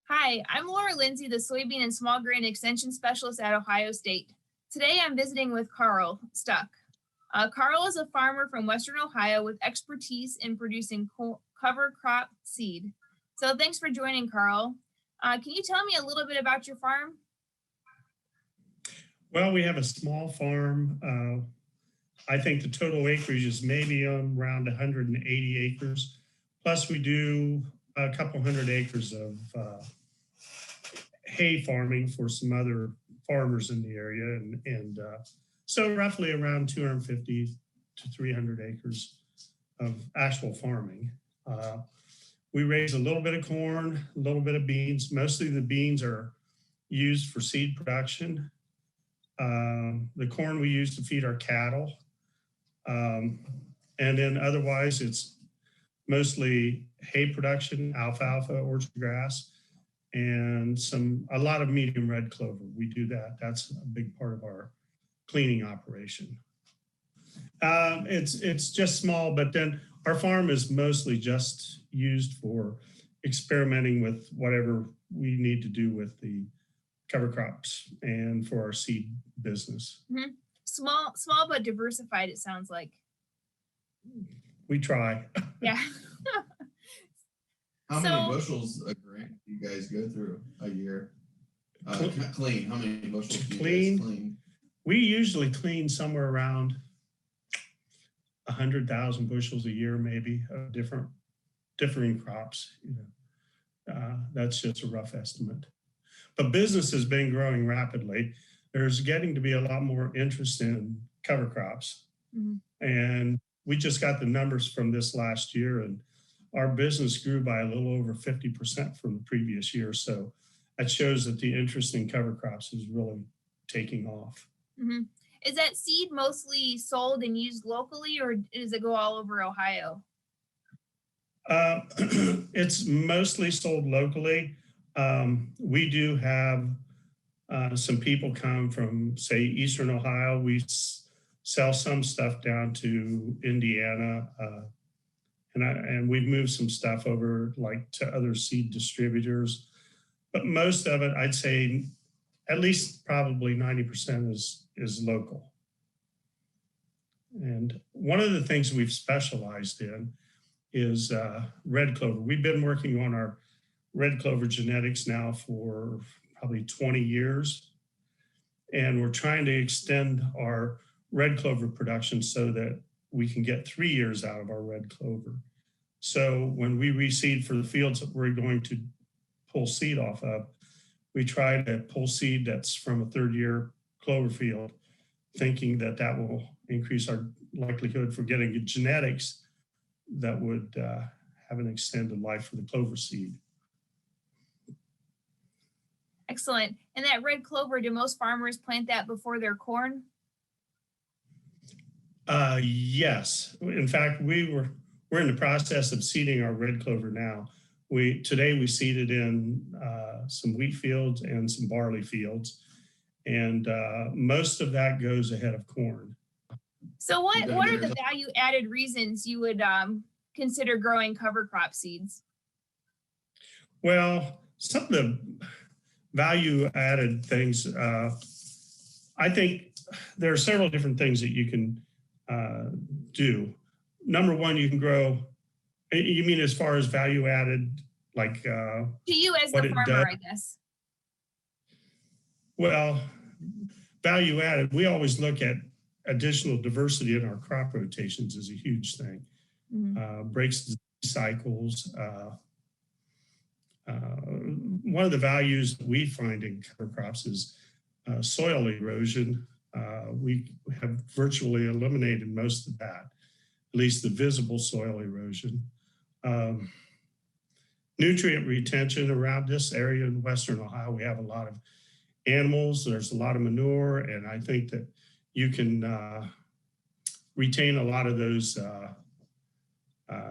Hi, I'm Laura Lindsay, the Soybean and Small Grain Extension Specialist at Ohio State. Today I'm visiting with Carl Stuck. Carl is a farmer from Western Ohio with expertise in producing cover crop seed. So thanks for joining, Carl. Can you tell me a little bit about your farm? Well, we have a small farm. I think the total acreage is maybe around 180 acres. Plus, we do a couple hundred acres of hay farming for some other farmers in the area. And so roughly around 250 to 300 acres of actual farming. We raise a little bit of corn, a little bit of beans. Mostly the beans are used for seed production. The corn we use to feed our cattle. And then otherwise it's mostly hay production, alfalfa, orchard grass, and a lot of medium red clover. We do that. That's a big part of our cleaning operation. It's just small, but then our farm is mostly just used for experimenting with whatever we need to do with the cover crops and for our seed business. Mm-hmm. Small but diversified, it sounds like. We try. Yeah. How many bushels a grain do you guys go through a year? Clean. How many bushels do you guys clean? We usually clean somewhere around 100,000 bushels a year, maybe, of differing crops. That's just a rough estimate. But business has been growing rapidly. There's getting to be a lot more interest in cover crops. Mm-hmm. And we just got the numbers from this last year, and our business grew by a little over 50% from the previous year. So that shows that the interest in cover crops is really taking off. Mm-hmm. Is that seed mostly sold and used locally, or does it go all over Ohio? It's mostly sold locally. We do have some people come from, say, Eastern Ohio. We sell some stuff down to Indiana, and we've moved some stuff over like to other seed distributors. But most of it, I'd say, at least probably 90% is local. And one of the things we've specialized in is red clover. We've been working on our red clover genetics now for probably 20 years. And we're trying to extend our red clover production so that we can get 3 years out of our red clover. So when we reseed for the fields that we're going to pull seed off of, we try to pull seed that's from a third-year clover field, thinking that that will increase our likelihood for getting genetics that would have an extended life for the clover seed. Excellent. And that red clover, do most farmers plant that before their corn? Yes. In fact, we're in the process of seeding our red clover now. Today we seeded in some wheat fields and some barley fields, and most of that goes ahead of corn. So what are the value-added reasons you would consider growing cover crop seeds? Well, some of the value-added things, I think there are several different things that you can do. Number one, you can grow. You mean as far as value-added, like to you as the farmer, I guess. Well, value-added, we always look at additional diversity in our crop rotations is a huge thing. Mm-hmm. Breaks disease cycles. One of the values that we find in cover crops is soil erosion. We have virtually eliminated most of that, at least the visible soil erosion. Nutrient retention around this area in Western Ohio, we have a lot of animals, there's a lot of manure, and I think that you can retain a lot of those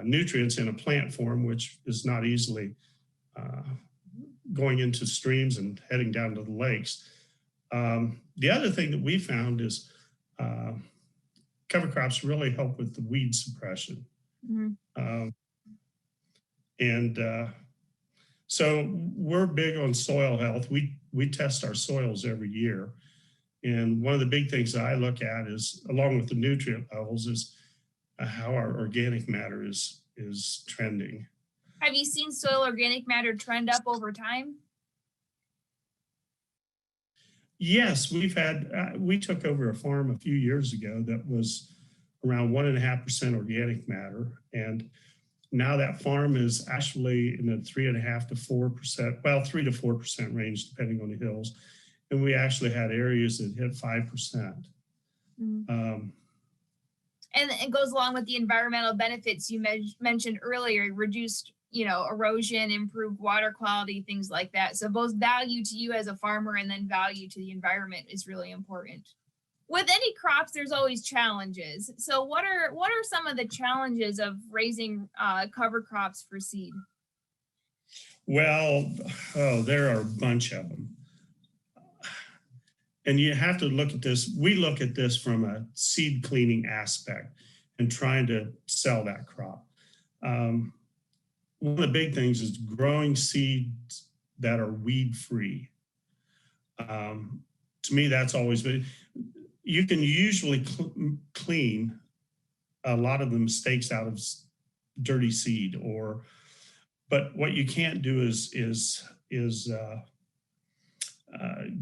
nutrients in a plant form, which is not easily going into streams and heading down to the lakes. The other thing that we found is cover crops really help with the weed suppression. Mm-hmm. And So we're big on soil health. We test our soils every year. And one of the big things that I look at is, along with the nutrient levels, is how our organic matter is trending. Have you seen soil organic matter trend up over time? Yes, we took over a farm a few years ago that was around 1.5% organic matter. And now that farm is actually in the 3.5 to 4%, well, 3 to 4% range, depending on the hills. And we actually had areas that hit 5%. Mm-hmm. And it goes along with the environmental benefits you mentioned earlier, reduced, erosion, improved water quality, things like that. So both value to you as a farmer and then value to the environment is really important. With any crops, there's always challenges. So what are some of the challenges of raising cover crops for seed? Well, there are a bunch of them. And you have to look at this. We look at this from a seed cleaning aspect and trying to sell that crop. One of the big things is growing seeds that are weed free. To me, that's always been, you can usually clean a lot of the mistakes out of dirty seed, but what you can't do is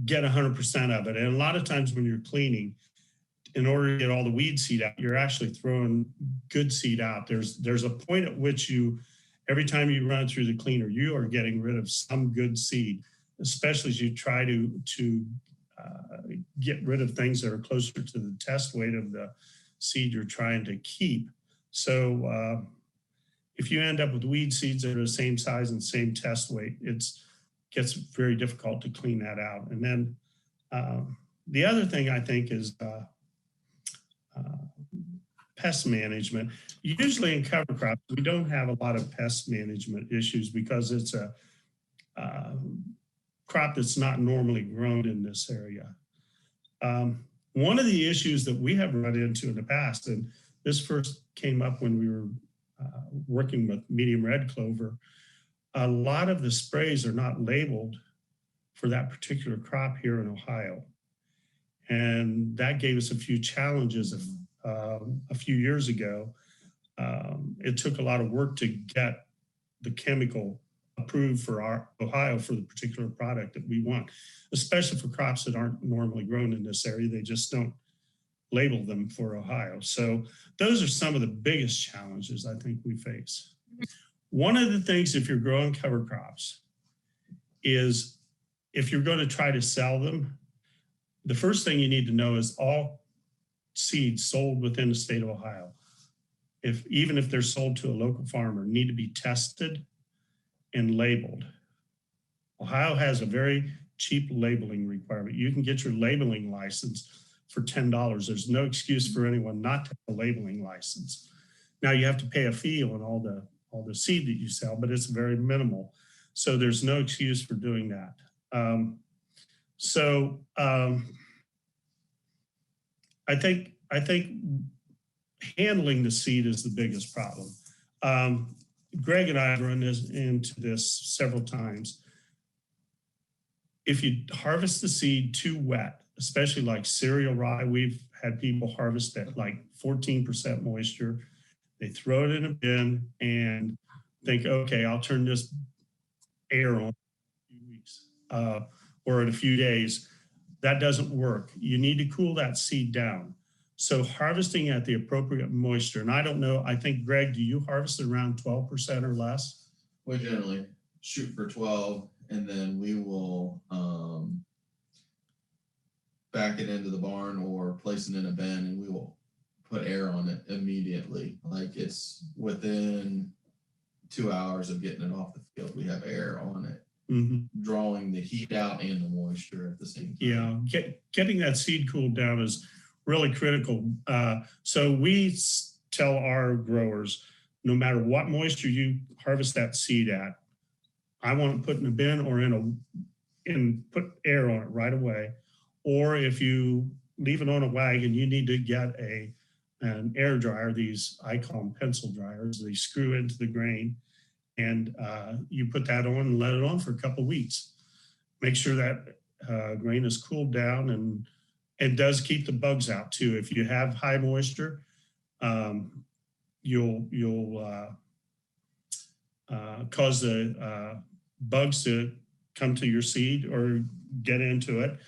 get 100% of it. And a lot of times when you're cleaning, in order to get all the weed seed out, you're actually throwing good seed out. There's a point at which every time you run through the cleaner, you are getting rid of some good seed, especially as you try to get rid of things that are closer to the test weight of the seed you're trying to keep. So if you end up with weed seeds that are the same size and same test weight, gets very difficult to clean that out. And then the other thing I think is pest management. Usually in cover crops, we don't have a lot of pest management issues because it's a crop that's not normally grown in this area. One of the issues that we have run into in the past, and this first came up when we were working with medium red clover, a lot of the sprays are not labeled for that particular crop here in Ohio. And that gave us a few challenges a few years ago. It took a lot of work to get the chemical approved for our Ohio for the particular product that we want, especially for crops that aren't normally grown in this area. They just don't label them for Ohio. So those are some of the biggest challenges I think we face. One of the things, if you're growing cover crops, is if you're going to try to sell them, the first thing you need to know is all seeds sold within the state of Ohio, even if they're sold to a local farmer, need to be tested and labeled. Ohio has a very cheap labeling requirement. You can get your labeling license for $10. There's no excuse for anyone not to have a labeling license. Now you have to pay a fee on all the seed that you sell, but it's very minimal. So there's no excuse for doing that. I think handling the seed is the biggest problem. Greg and I have run into this several times. If you harvest the seed too wet, especially like cereal rye, we've had people harvest at like 14% moisture. They throw it in a bin and think, okay, I'll turn this air on in a few weeks or in a few days. That doesn't work. You need to cool that seed down. So harvesting at the appropriate moisture, and I don't know, I think, Greg, do you harvest around 12% or less? We generally shoot for 12, and then we will back it into the barn or place it in a bin, and we will put air on it immediately. Like it's within 2 hours of getting it off the field, we have air on it. Mm-hmm. Drawing the heat out and the moisture at the same time. Yeah, getting that seed cooled down is really critical. So we tell our growers, no matter what moisture you harvest that seed at, I want to put in a bin or put air on it right away. Or if you leave it on a wagon, you need to get an air dryer. These, I call them pencil dryers. They screw into the grain and you put that on and let it on for a couple of weeks. Make sure that grain is cooled down, and it does keep the bugs out too. If you have high moisture, you'll cause the bugs to come to your seed or get into it,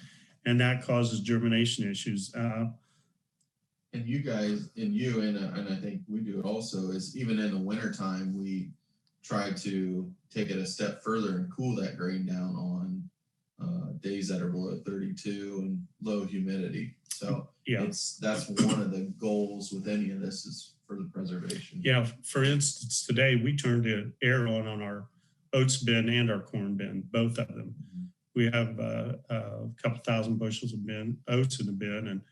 and that causes germination issues. And you guys, and I think we do it also, is even in the wintertime, we try to take it a step further and cool that grain down on days that are below 32 and low humidity. So yeah, that's one of the goals with any of this, is for the preservation. Yeah, for instance, today we turned the air on our oats bin and our corn bin, both of them. Mm-hmm. We have a couple thousand bushels of oats in the bin, and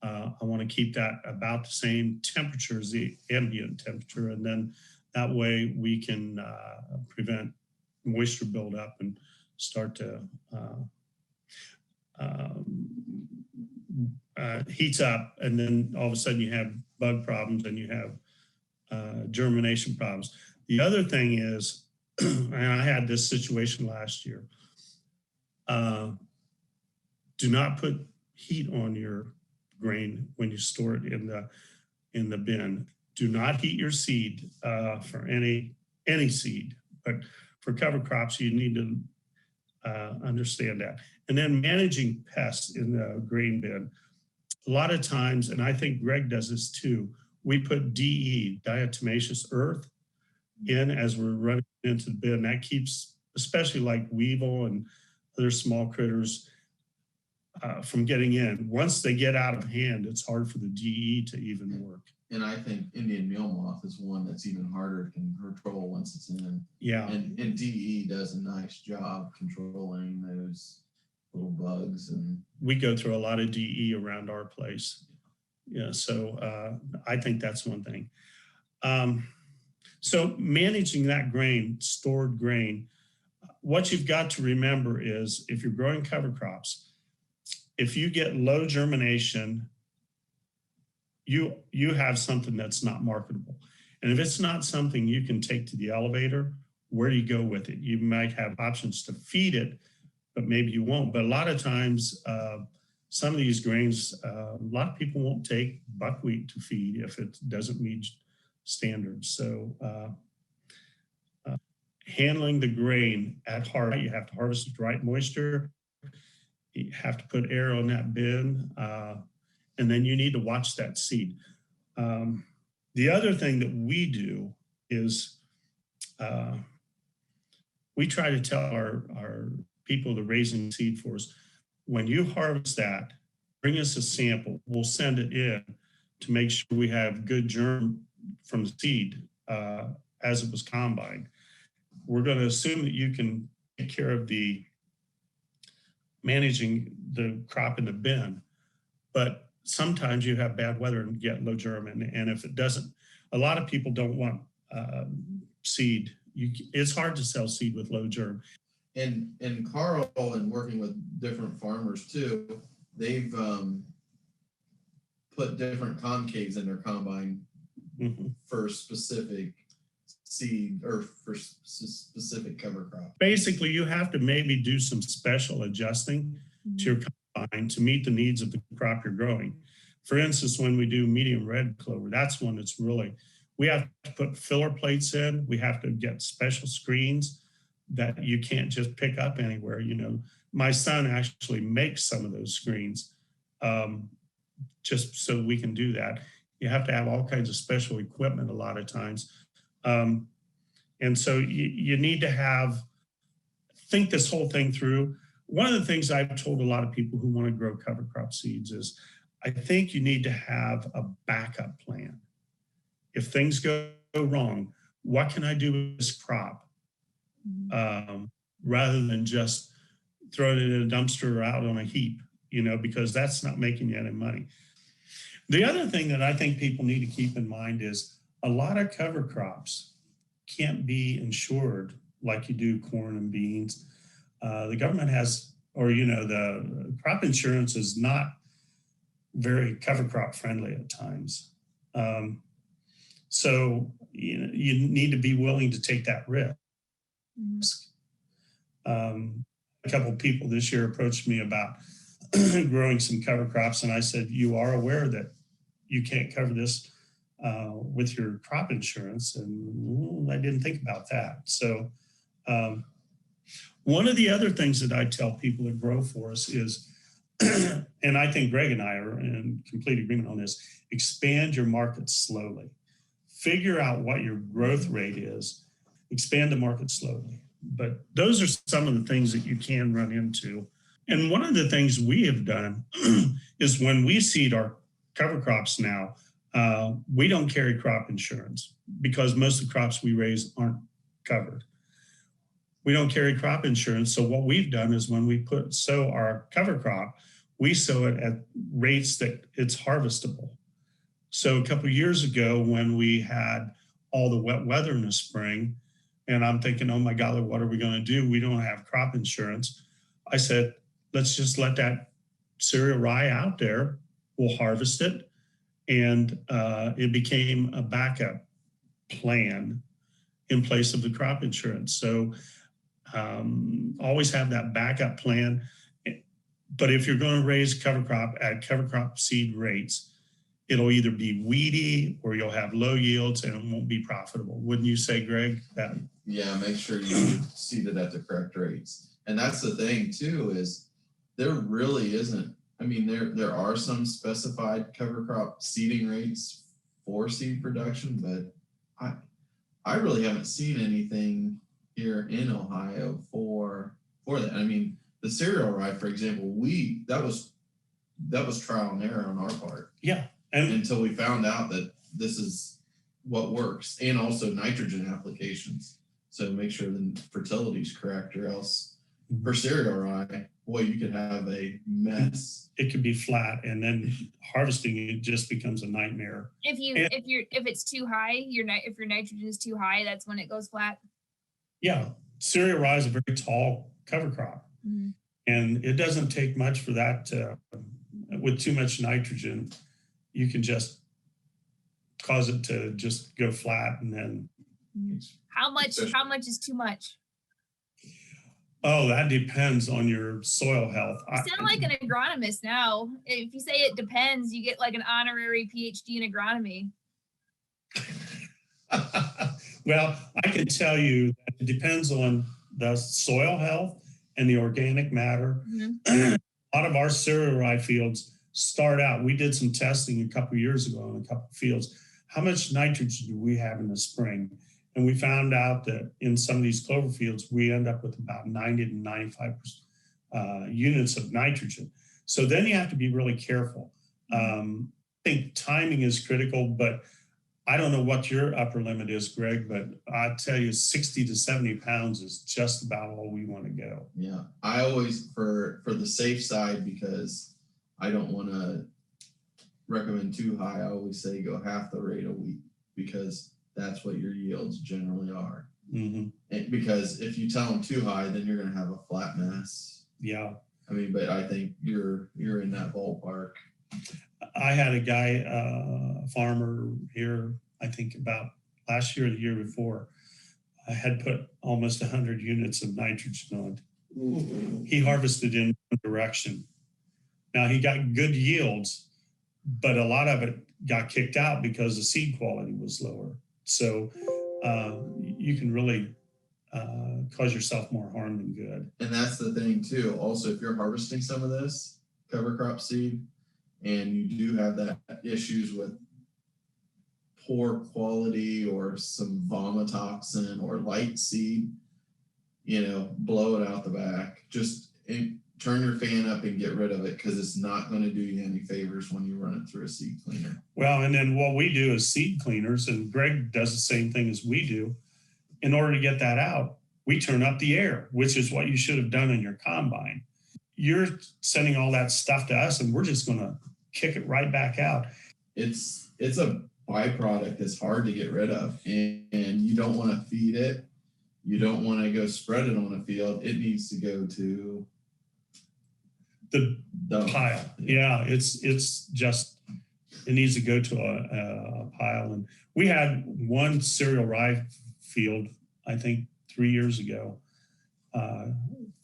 I want to keep that about the same temperature as the ambient temperature, and then that way we can prevent moisture buildup and start to heats up, and then all of a sudden you have bug problems and you have germination problems. The other thing is, and I had this situation last year, do not put heat on your grain when you store it in the bin. Do not heat your seed for any seed, but for cover crops, you need to understand that. And then managing pests in the grain bin. A lot of times, and I think Greg does this too, we put DE, diatomaceous earth, in as we're running into the bin. That keeps, especially like weevil and other small critters, from getting in. Once they get out of hand, it's hard for the DE to even work. And I think Indian meal moth is one that's even harder to control once it's in. Yeah. And DE does a nice job controlling those little bugs. And we go through a lot of DE around our place. Yeah, so I think that's one thing. So managing that grain, stored grain, what you've got to remember is, if you're growing cover crops, if you get low germination, you have something that's not marketable. And if it's not something you can take to the elevator, where do you go with it? You might have options to feed it, but maybe you won't. But a lot of times, some of these grains, a lot of people won't take buckwheat to feed if it doesn't meet standards. So handling the grain at harvest, you have to harvest with the right moisture. You have to put air on that bin, and then you need to watch that seed. The other thing that we do is we try to tell our people that are raising seed for us, when you harvest that, bring us a sample. We'll send it in to make sure we have good germ from the seed as it was combined. We're going to assume that you can take care of the managing the crop in the bin, but sometimes you have bad weather and get low germ, and if it doesn't, a lot of people don't want seed. It's hard to sell seed with low germ. And Carl, and working with different farmers too, they've put different concaves in their combine for specific seed or for specific cover crop. Basically, you have to maybe do some special adjusting to your combine to meet the needs of the crop you're growing. For instance, when we do medium red clover, that's one that's really, we have to put filler plates in. We have to get special screens that you can't just pick up anywhere. You know, my son actually makes some of those screens just so we can do that. You have to have all kinds of special equipment a lot of times. And so you need to think this whole thing through. One of the things I've told a lot of people who want to grow cover crop seeds is, I think you need to have a backup plan. If things go wrong, what can I do with this crop? Rather than just throwing it in a dumpster or out on a heap, you know, because that's not making you any money. The other thing that I think people need to keep in mind is, a lot of cover crops can't be insured like you do corn and beans. The government has, or, you know, the crop insurance is not very cover crop friendly at times. So you need to be willing to take that risk. A couple of people this year approached me about growing some cover crops, and I said, you are aware that you can't cover this with your crop insurance? And I didn't think about that. So one of the other things that I tell people that grow for us is, and I think Greg and I are in complete agreement on this, expand your market slowly. Figure out what your growth rate is, expand the market slowly. But those are some of the things that you can run into. And one of the things we have done is when we seed our cover crops now, we don't carry crop insurance because most of the crops we raise aren't covered. We don't carry crop insurance. So what we've done is when we sow our cover crop, we sow it at rates that it's harvestable. So a couple of years ago when we had all the wet weather in the spring, and I'm thinking, oh my God, what are we going to do? We don't have crop insurance. I said, let's just let that cereal rye out there. We'll harvest it. And it became a backup plan in place of the crop insurance. So always have that backup plan. But if you're going to raise cover crop at cover crop seed rates, it'll either be weedy or you'll have low yields and it won't be profitable. Wouldn't you say, Greg? That Yeah, make sure you seed it at the correct rates. And that's the thing too, is there really isn't, I mean, there are some specified cover crop seeding rates for seed production, but I really haven't seen anything here in Ohio for that. I mean, the cereal rye, for example, that was trial and error on our part. Yeah. Until we found out that this is what works, and also nitrogen applications. So make sure the fertility is correct, or else for cereal rye, boy, you could have a mess. It could be flat, and then harvesting it just becomes a nightmare. If it's too high, if your nitrogen is too high, that's when it goes flat. Yeah, cereal rye is a very tall cover crop, and it doesn't take much for that. With too much nitrogen, you can just cause it to just go flat, and then how much is too much? Oh, that depends on your soil health. You sound like an agronomist now. If you say it depends, you get like an honorary PhD in agronomy. Well, I can tell you that it depends on the soil health and the organic matter. A lot of our cereal rye fields start out, we did some testing a couple of years ago on a couple of fields. How much nitrogen do we have in the spring? And we found out that in some of these clover fields, we end up with about 90 to 95 units of nitrogen. So then you have to be really careful. I think timing is critical, but I don't know what your upper limit is, Greg, but I tell you 60 to 70 pounds is just about all we want to go. Yeah, I always, for the safe side, because I don't want to recommend too high, I always say go half the rate a week, because that's what your yields generally are. And because if you tell them too high, then you're going to have a flat mess. Yeah. I mean, but I think you're in that ballpark. I had a guy, a farmer here, I think about last year or the year before, I had put almost 100 units of nitrogen on it. He harvested in one direction. Now he got good yields, but a lot of it got kicked out because the seed quality was lower. So you can really cause yourself more harm than good. And that's the thing too. Also, if you're harvesting some of this cover crop seed and you do have that issues with poor quality or some vomitoxin or light seed, blow it out the back. Just turn your fan up and get rid of it, because it's not going to do you any favors when you run it through a seed cleaner. Well, and then what we do as seed cleaners, and Greg does the same thing as we do, in order to get that out, we turn up the air, which is what you should have done in your combine. You're sending all that stuff to us, and we're just going to kick it right back out. It's a byproduct that's hard to get rid of, and you don't want to feed it. You don't want to go spread it on a field. It needs to go to the pile. Yeah, it's just, it needs to go to a pile. And we had one cereal rye field, I think 3 years ago,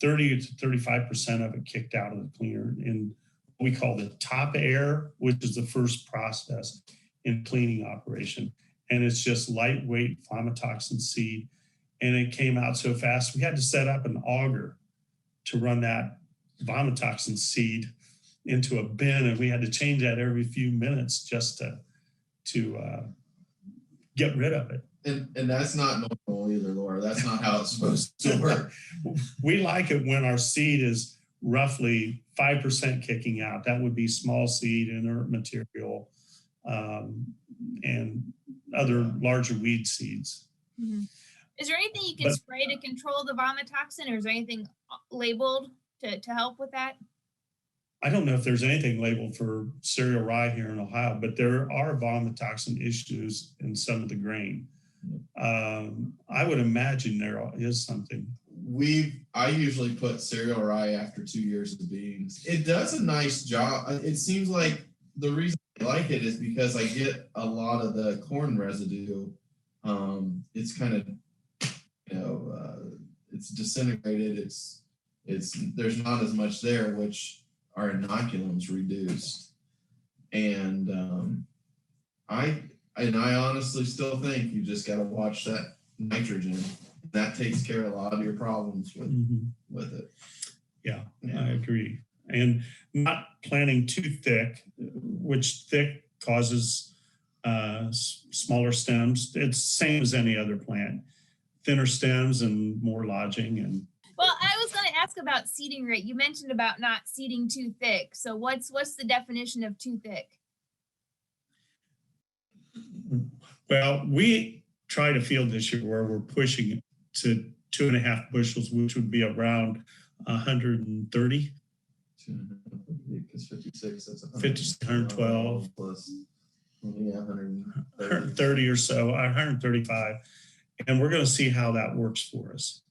30 to 35% of it kicked out of the cleaner in what we call the top air, which is the first process in cleaning operation. And it's just lightweight vomitoxin seed. And it came out so fast, we had to set up an auger to run that vomitoxin seed into a bin. And we had to change that every few minutes just to get rid of it. And that's not normal either, Laura. That's not how it's supposed to work. We like it when our seed is roughly 5% kicking out. That would be small seed, inert material, and other larger weed seeds. Mm-hmm. Is there anything you can spray to control the vomitoxin, or is there anything labeled to help with that? I don't know if there's anything labeled for cereal rye here in Ohio, but there are vomitoxin issues in some of the grain. I would imagine there is something. I usually put cereal rye after 2 years of beans. It does a nice job. It seems like the reason I like it is because I get a lot of the corn residue. It's kind of, it's disintegrated. It's there's not as much there, which our inoculum's reduced. And I honestly still think you just got to watch that nitrogen. That takes care of a lot of your problems with it. Yeah, I agree. And not planting too thick, which thick causes smaller stems. It's the same as any other plant. Thinner stems and more lodging. And well, I was going to ask about seeding rate. You mentioned about not seeding too thick. So what's the definition of too thick? Well, we tried a field this year where we're pushing to 2.5 bushels, which would be around 130. 56, that's 112 plus 130 or so, 135. And we're going to see how that works for us.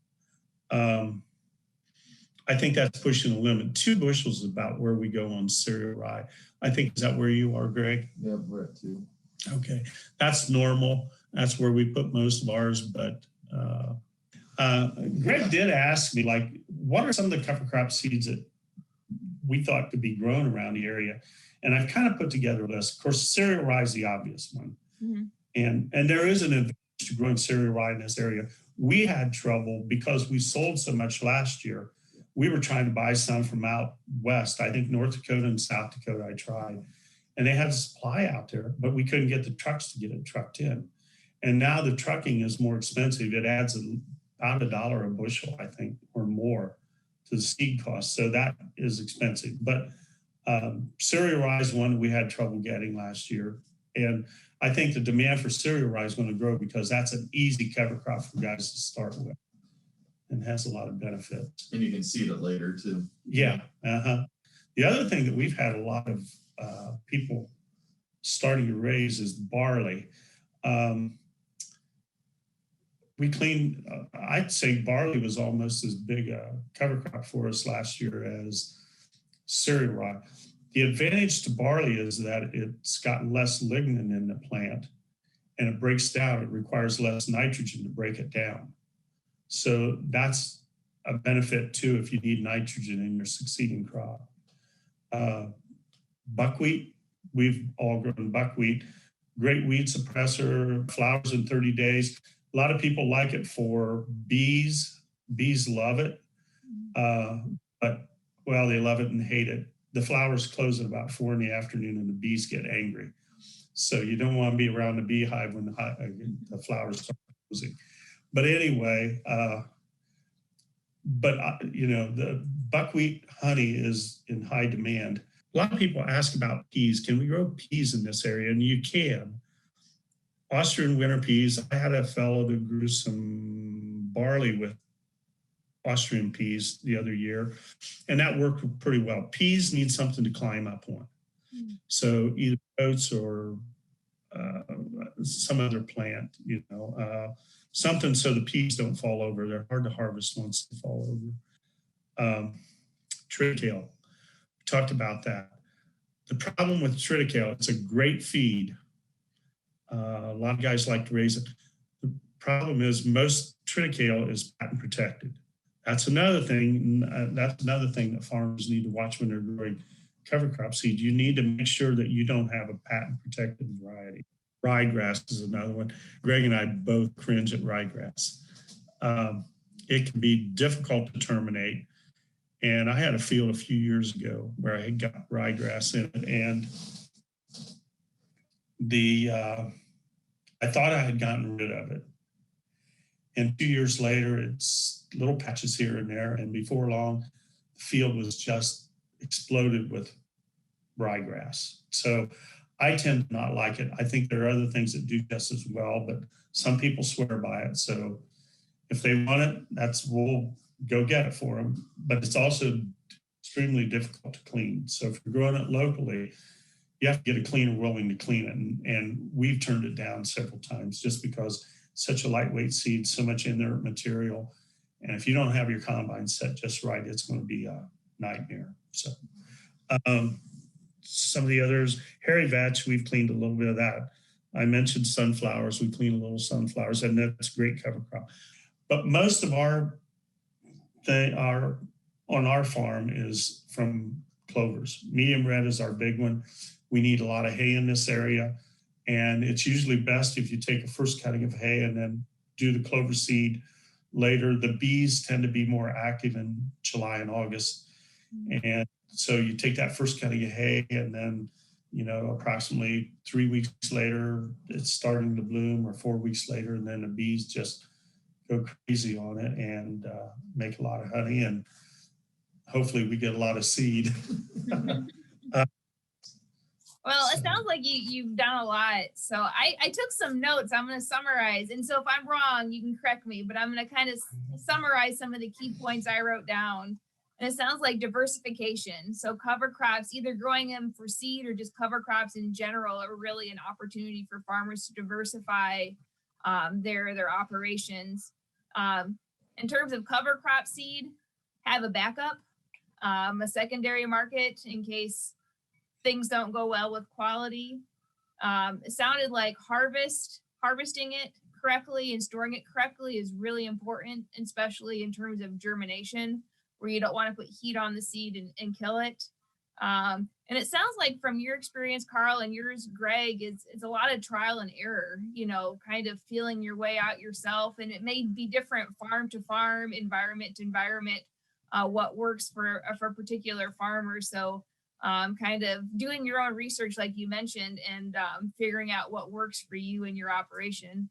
I think that's pushing the limit. 2 bushels is about where we go on cereal rye. I think, is that where you are, Greg? Yeah, we're at 2. Okay, that's normal. That's where we put most of ours. But Greg did ask me, like, what are some of the cover crop seeds that we thought could be grown around the area? And I've kind of put together a list. Of course, cereal rye is the obvious one. Mm-hmm. And there is an advantage to growing cereal rye in this area. We had trouble because we sold so much last year. We were trying to buy some from out west. I think North Dakota and South Dakota I tried. And they had supply out there, but we couldn't get the trucks to get it trucked in. And now the trucking is more expensive. It adds about $1 a bushel, I think, or more to the seed cost. So that is expensive. But cereal rye is one we had trouble getting last year. And I think the demand for cereal rye is going to grow because that's an easy cover crop for guys to start with and has a lot of benefits. And you can seed it later too. Yeah. The other thing that we've had a lot of people starting to raise is barley. We cleaned, I'd say barley was almost as big a cover crop for us last year as cereal rye. The advantage to barley is that it's got less lignin in the plant and it breaks down. It requires less nitrogen to break it down. So that's a benefit too if you need nitrogen in your succeeding crop. Buckwheat, we've all grown buckwheat. Great weed suppressor, flowers in 30 days. A lot of people like it for bees. Bees love it. But, well, they love it and hate it. The flowers close at about 4 in the afternoon and the bees get angry. So you don't want to be around the beehive when the flowers start closing. But anyway, the buckwheat honey is in high demand. A lot of people ask about peas. Can we grow peas in this area? And you can. Austrian winter peas. I had a fellow that grew some barley with Austrian peas the other year, and that worked pretty well. Peas need something to climb up on. So either oats or some other plant, something so the peas don't fall over. They're hard to harvest once they fall over. Triticale, we talked about that. The problem with triticale, it's a great feed. A lot of guys like to raise it. problem is most triticale is patent protected. That's another thing. That's another thing that farmers need to watch when they're growing cover crop seed. You need to make sure that you don't have a patent protected variety. Ryegrass is another one. Greg and I both cringe at ryegrass. It can be difficult to terminate. And I had a field a few years ago where I had got ryegrass in it, and I thought I had gotten rid of it. And 2 years later, it's little patches here and there. And before long, the field was just exploded with ryegrass. So I tend to not like it. I think there are other things that do just as well, but some people swear by it. So if they want it, we'll go get it for them. But it's also extremely difficult to clean. So if you're growing it locally, you have to get a cleaner willing to clean it. And we've turned it down several times just because such a lightweight seed, so much inert material. And if you don't have your combine set just right, it's going to be a nightmare. So some of the others, hairy vetch, we've cleaned a little bit of that. I mentioned sunflowers. We clean a little sunflowers, and that's a great cover crop. But most of on our farm is from clovers. Medium red is our big one. We need a lot of hay in this area. And it's usually best if you take a first cutting of hay and then do the clover seed later. The bees tend to be more active in July and August. And so you take that first cutting of hay, and then, approximately 3 weeks later, it's starting to bloom, or 4 weeks later, and then the bees just go crazy on it and make a lot of honey. And hopefully we get a lot of seed. Well, it sounds like you've done a lot. So I took some notes. I'm going to summarize. And so if I'm wrong, you can correct me, but I'm going to kind of summarize some of the key points I wrote down. And it sounds like diversification. So cover crops, either growing them for seed or just cover crops in general, are really an opportunity for farmers to diversify their operations. In terms of cover crop seed, have a backup, a secondary market in case things don't go well with quality. It sounded like harvesting it correctly and storing it correctly is really important, especially in terms of germination, where you don't want to put heat on the seed and kill it. And it sounds like from your experience, Carl, and yours, Greg, it's a lot of trial and error, kind of feeling your way out yourself. And it may be different farm to farm, environment to environment, what works for a particular farmer. So kind of doing your own research, like you mentioned, and figuring out what works for you and your operation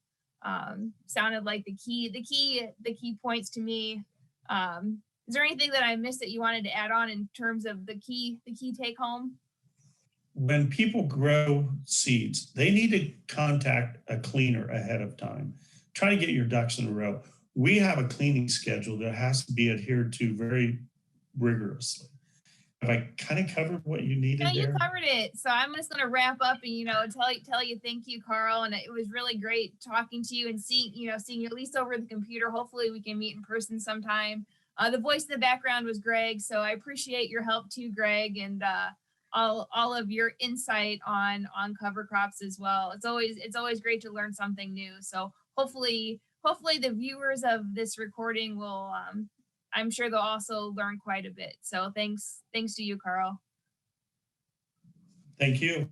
sounded like the key points to me. Is there anything that I missed that you wanted to add on in terms of the key take home? When people grow seeds, they need to contact a cleaner ahead of time. Try to get your ducks in a row. We have a cleaning schedule that has to be adhered to very rigorously. Have I kind of covered what you needed there? You covered it. So I'm just going to wrap up and, tell you thank you, Carl. And it was really great talking to you and seeing you at least over the computer. Hopefully we can meet in person sometime. The voice in the background was Greg. So I appreciate your help too, Greg, and all of your insight on cover crops as well. It's always great to learn something new. So hopefully the viewers of this recording will, I'm sure they'll also learn quite a bit. So thanks to you, Carl. Thank you.